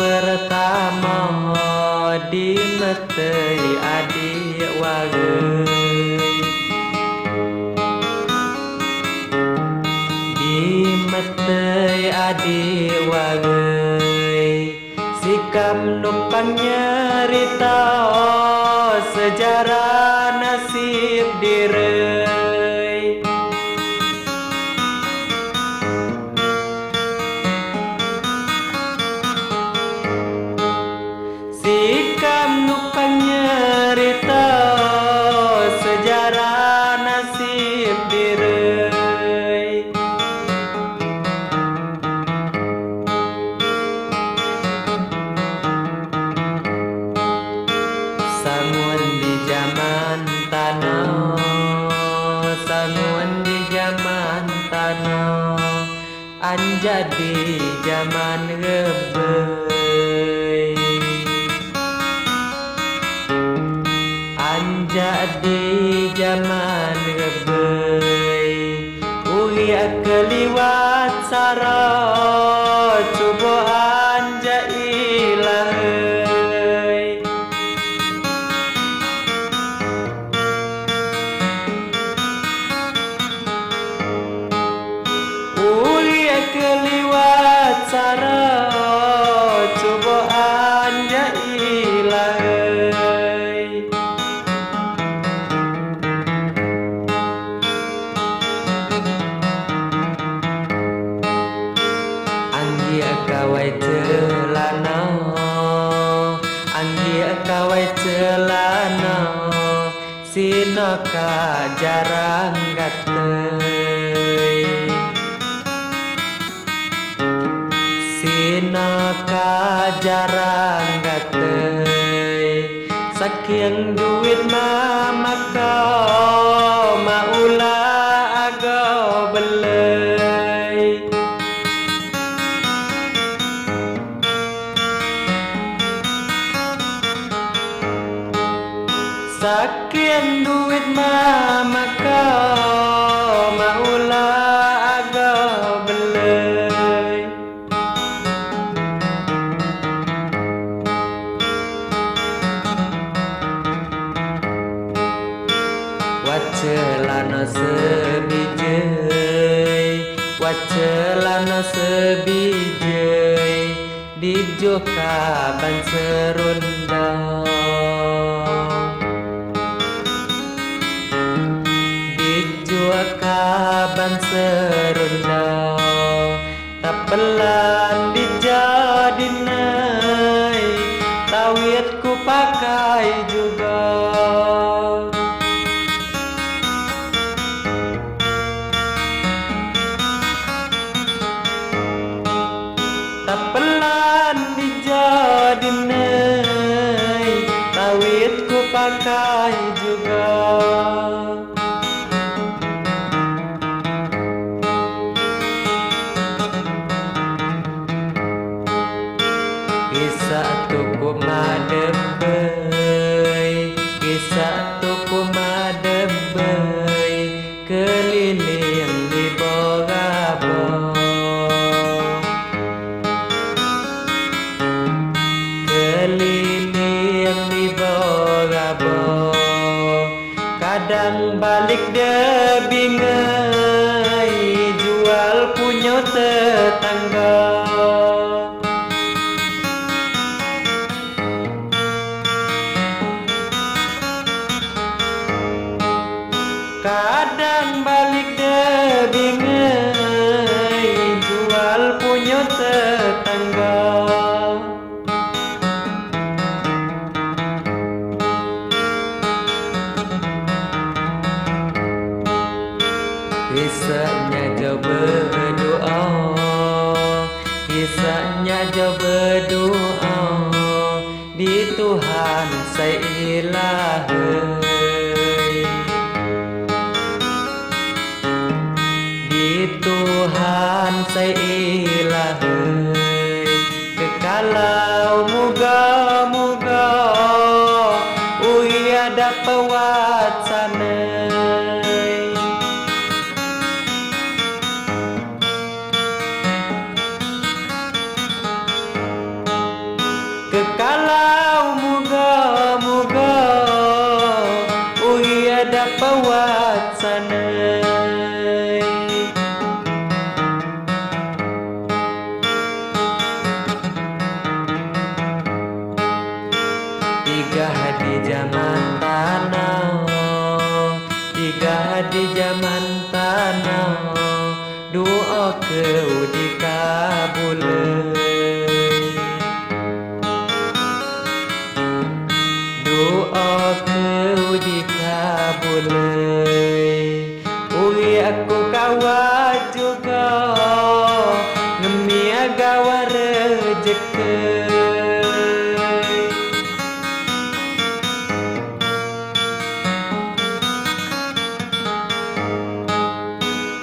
pertama di metei adik wageui, di metei adik wageui, sikap numpang nyerita sejarah nasib direi. Sikap numpang nyerita sejarah nasib direi. Sangun di zaman tanah, sangun di zaman tanah, anja di zaman rebei, anja di zaman rebei, uya keliwat sarot cubo anja ilahei. Uya keliwat sarot cubo anja ilahei. Anggia kawai celana, anggia kawai celana, sinoka jarang gatei, sinoka jarang gatei. Saking duit mama kau maulah agak belai. Saking duit mama kau maulah agak belai. Wacelana sebijai, wacelana sebijai, dijoka ban serundang, dijoka ban serundang, tak pelan dijadinai, tawit ku pakai juga. Tak pelan dijadinai, tawit ku pakai juga. Kisah tuku madebei, kisah tuku madebei, keliling di Bogabong, keliling di Bogabong. Kadang balik dia bingai, jual punya tetangga. Kadang balik dia bingai, jual punya tetangga. Kisahnya jauh berdoa, kisahnya jauh berdoa, di Tuhan saya ilahai, di Tuhan saya ilahai. Kekalau muga-muga uya dapat watsanai. Digah di zaman tanah, digah di zaman tanah, doa keu dikabuleuy, doa keu dikabuleuy. Ui aku kawa juga ngemi agawa rejeki.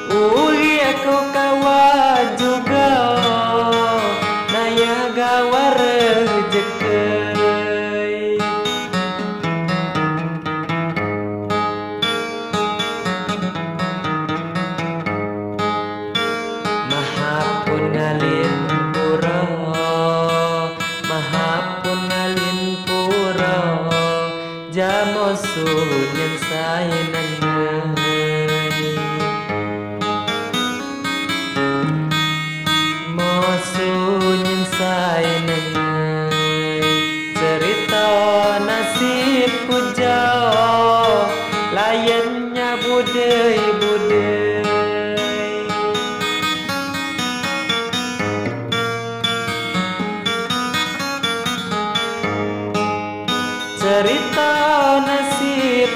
Uli aku kawa juga naya gawa rejeki. Mahapun ngalin pura, mahapun ngalin pura, jamo sunyen saenang. Sunyin saenengai cerita nasib kujau layannya budai-budai. Cerita nasib